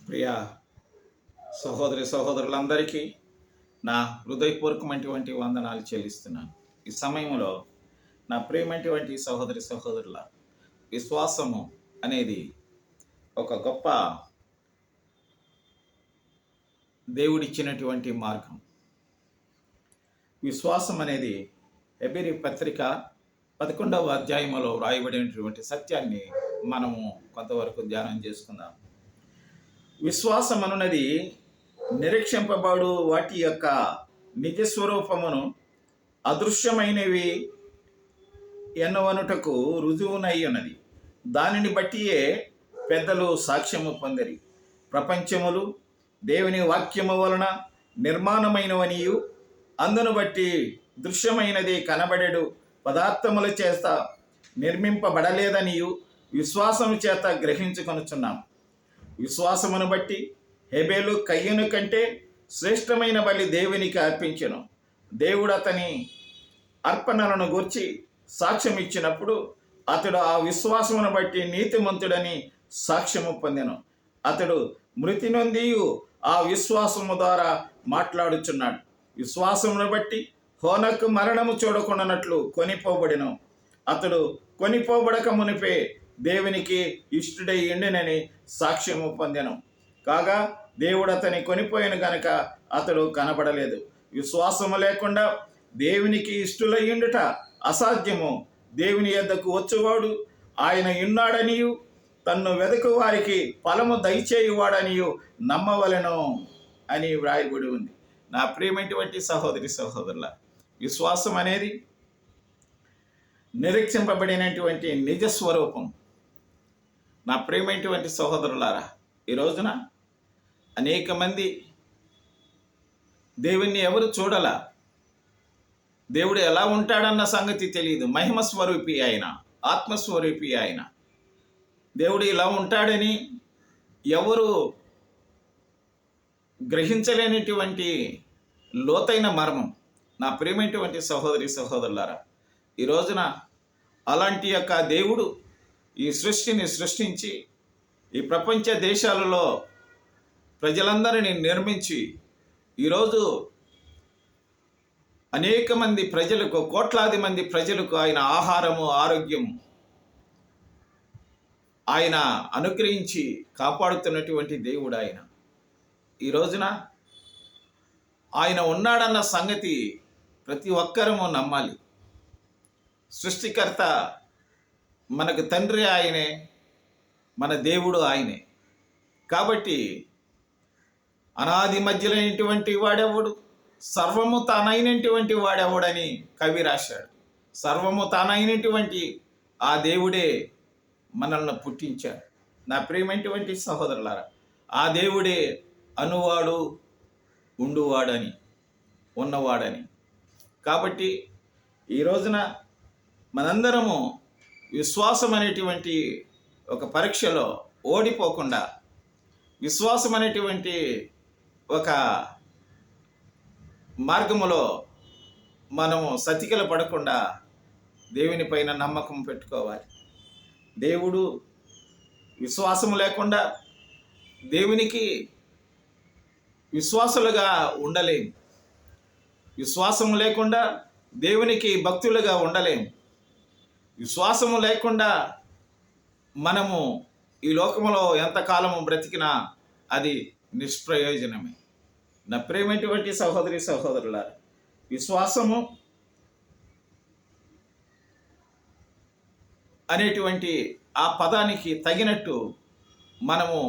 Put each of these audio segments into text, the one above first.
ప్రియ సహోదరి సహోదరులందరికీ నా హృదయపూర్వకమైనటువంటి వందనాలు చెల్లిస్తున్నాను. ఈ సమయంలో నా ప్రియమైనటువంటి సహోదరి సహోదరుల విశ్వాసము అనేది ఒక గొప్ప దేవుడిచ్చినటువంటి మార్గం. విశ్వాసం అనేది హెబ్రీ పత్రిక 11వ అధ్యాయంలో వ్రాయబడినటువంటి సత్యాన్ని మనము కొంతవరకు ధ్యానం చేసుకుందాం. విశ్వాసం అనున్నది నిరీక్షింపబడు వాటి యొక్క నిజస్వరూపమును అదృశ్యమైనవి ఎన్నవనుటకు రుజువునై ఉన్నది. దానిని బట్టియే పెద్దలు సాక్ష్యము పొందిరి. ప్రపంచములు దేవుని వాక్యము వలన నిర్మాణమైనవనియు అందును బట్టి దృశ్యమైనది కనబడెడు పదార్థముల చేత నిర్మింపబడలేదనియు విశ్వాసము చేత గ్రహించుకొనుచున్నాం. విశ్వాసమును బట్టి హేబేలు కయ్యను కంటే శ్రేష్టమైన బలి దేవునికి అర్పించెను. దేవుడు అతని అర్పణలను గూర్చి సాక్ష్యం ఇచ్చినప్పుడు అతడు ఆ విశ్వాసమును బట్టి నీతిమంతుడని సాక్ష్యము పొందెను. అతడు మృతి నొందియు ఆ విశ్వాసము ద్వారా మాట్లాడుచున్నాడు. విశ్వాసమును బట్టి హోనకు మరణము చూడకుండానట్లు కొనిపోబడిను. అతడు కొనిపోబడక మునిపే దేవునికి ఇష్టుడై ఉండినని సాక్ష్యము పొందెను. కాగా దేవుడు అతని కొనిపోయిన గనక అతడు కనబడలేదు. విశ్వాసము లేకుండా దేవునికి ఇష్టులై ఉండుట అసాధ్యము. దేవుని యొద్దకు వచ్చువాడు ఆయన ఉన్నాడనియు తన్ను వెదకు వారికి ఫలము దయచేయువాడనియు నమ్మవలెను అని వ్రాయబడి ఉంది. నా ప్రియమైనటువంటి సహోదరి సహోదరుల, విశ్వాసం అనేది నిరీక్షింపబడినటువంటి నిజస్వరూపం. నా ప్రియమైనటువంటి సహోదరులారా, ఈ రోజున అనేక మంది దేవుణ్ణి ఎవరు చూడలా. దేవుడు ఎలా ఉంటాడన్న సంగతి తెలియదు. మహిమ స్వరూపి ఆయన, ఆత్మస్వరూపి ఆయన. దేవుడు ఇలా ఉంటాడని ఎవరు గ్రహించలేనటువంటి లోతైన మర్మం. నా ప్రియమైనటువంటి సహోదరి సహోదరులారా, ఈ రోజున అలాంటి యొక్క దేవుడు ఈ సృష్టిని సృష్టించి ఈ ప్రపంచ దేశాలలో ప్రజలందరినీ నిర్మించి ఈరోజు అనేక మంది ప్రజలకు, కోట్లాది మంది ప్రజలకు ఆయన ఆహారము, ఆరోగ్యం ఆయన అనుగ్రహించి కాపాడుతున్నటువంటి దేవుడు ఆయన. ఈ రోజున ఆయన ఉన్నాడన్న సంగతి ప్రతి ఒక్కరము నమ్మాలి. సృష్టికర్త మనకు తండ్రి ఆయనే, మన దేవుడు ఆయనే. కాబట్టి అనాది మధ్యలైనటువంటి వాడెవడు, సర్వము తానైనటువంటి వాడెవడని కవి రాశాడు. సర్వము తానైనటువంటి ఆ దేవుడే మనల్ని పుట్టించాడు. నా ప్రియమైనటువంటి సహోదరులారా, ఆ దేవుడే అనువాడు, ఉండువాడని, ఉన్నవాడని. కాబట్టి ఈ రోజున మనందరము విశ్వాసం అనేటువంటి ఒక పరీక్షలో ఓడిపోకుండా, విశ్వాసం అనేటువంటి ఒక మార్గములో మనము సతికిల పడకుండా దేవుని పైన నమ్మకం పెట్టుకోవాలి. దేవుడు విశ్వాసం లేకుండా దేవునికి విశ్వాసులుగా ఉండలేము. విశ్వాసం లేకుండా దేవునికి భక్తులుగా ఉండలేము. విశ్వాసము లేకుండా మనము ఈ లోకములో ఎంతకాలము బ్రతికినా అది నిష్ప్రయోజనమే. నా ప్రియమైనటువంటి సహోదరి సహోదరులారా, విశ్వాసము అనేటువంటి ఆ పదానికి తగినట్టు మనము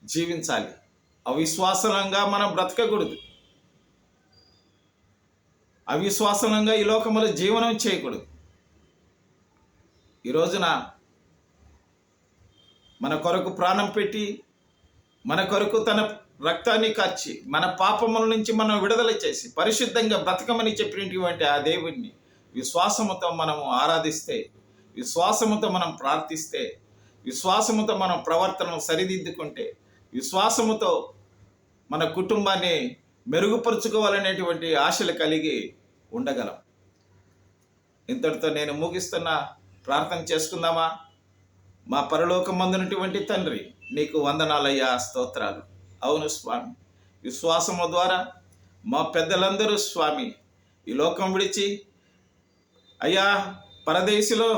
జీవించాలి. అవిశ్వాసంగా మనం బ్రతకకూడదు. అవిశ్వాసంగా ఈ లోకములో జీవనం చేయకూడదు. ఈ రోజున మన కొరకు ప్రాణం పెట్టి, మన కొరకు తన రక్తాన్ని కార్చి, మన పాపముల నుంచి మనం విడుదల చేసి పరిశుద్ధంగా బ్రతకమని చెప్పినటువంటి ఆ దేవుణ్ణి విశ్వాసముతో మనము ఆరాధిస్తే, విశ్వాసముతో మనం ప్రార్థిస్తే, విశ్వాసముతో మనం ప్రవర్తనను సరిదిద్దుకుంటే, విశ్వాసముతో మన కుటుంబాన్ని మెరుగుపరుచుకోవాలనేటువంటి ఆశలు కలిగి ఉండగలం. ఇంతటితో నేను ముగిస్తున్నా. ప్రార్థన చేసుకుందామా? మా పరలోకమందునటువంటి తండ్రి, నీకు వందనాలయ్యా, స్తోత్రాలు. అవును స్వామి, విశ్వాసము ద్వారా మా పెద్దలందరూ స్వామి ఈ లోకం విడిచి అయ్యా పరదేశిలో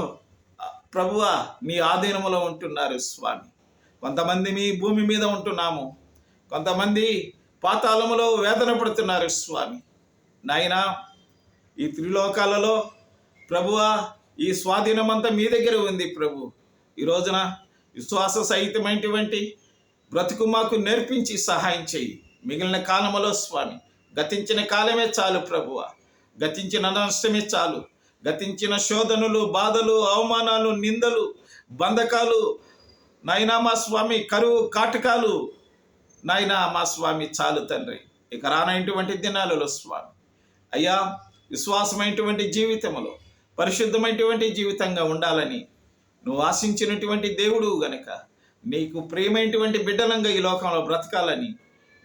ప్రభువా నీ ఆధీనములో ఉంటున్నారు స్వామి. కొంతమంది మీ భూమి మీద ఉంటున్నాము, కొంతమంది పాతాళములో వేదన పడుతున్నారు స్వామి. నాయనా, ఈ త్రిలోకాలలో ప్రభువా ఈ స్వాధీనమంతా మీ దగ్గర ఉంది ప్రభు. ఈ రోజున విశ్వాస సహితమైనటువంటి బ్రతుకు మాకు నేర్పించి సహాయం చేయి. మిగిలిన కాలములో స్వామి, గతించిన కాలమే చాలు ప్రభువా, గతించిన నష్టమే చాలు. గతించిన శోధనలు, బాధలు, అవమానాలు, నిందలు, బంధకాలు నాయనా మా స్వామి, కరువు కాటకాలు నాయనా మా స్వామి చాలు తండ్రి. ఇక రానటువంటి దినాలలో స్వామి అయ్యా విశ్వాసమైనటువంటి జీవితంలో పరిశుద్ధమైనటువంటి జీవితంగా ఉండాలని నువ్వు ఆశించినటువంటి దేవుడు గనక నీకు ప్రియమైనటువంటి బిడ్డలంగా ఈ లోకంలో బ్రతకాలని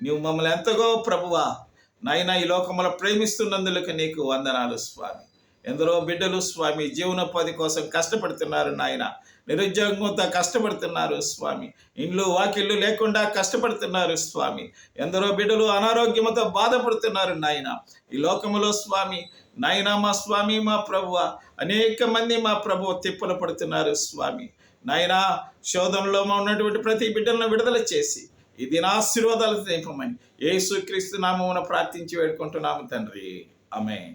నువ్వు మమ్మల్ని ఎంతగో ప్రభువా నాయనా ఈ లోకంలో ప్రేమిస్తున్నందుకు నీకు వందనాలు స్వామి. ఎందరో బిడ్డలు స్వామి జీవనోపాధి కోసం కష్టపడుతున్నారు నాయన, నిరుద్యోగంతో కష్టపడుతున్నారు స్వామి, ఇండ్లు వాకిళ్ళు లేకుండా కష్టపడుతున్నారు స్వామి. ఎందరో బిడ్డలు అనారోగ్యంతో బాధపడుతున్నారు నాయన ఈ లోకములో స్వామి. నాయన మా స్వామి, మా ప్రభువ అనేక మంది మా ప్రభువ తిప్పలు పడుతున్నారు స్వామి. నాయన శోధనలో ఉన్నటువంటి ప్రతి బిడ్డలను విడుదల చేసి ఈ దిన ఆశీర్వాదాలు తెంపమని యేసుక్రీస్తు నామమున ప్రార్థించి వేడుకుంటున్నాము తండ్రి. ఆమేన్.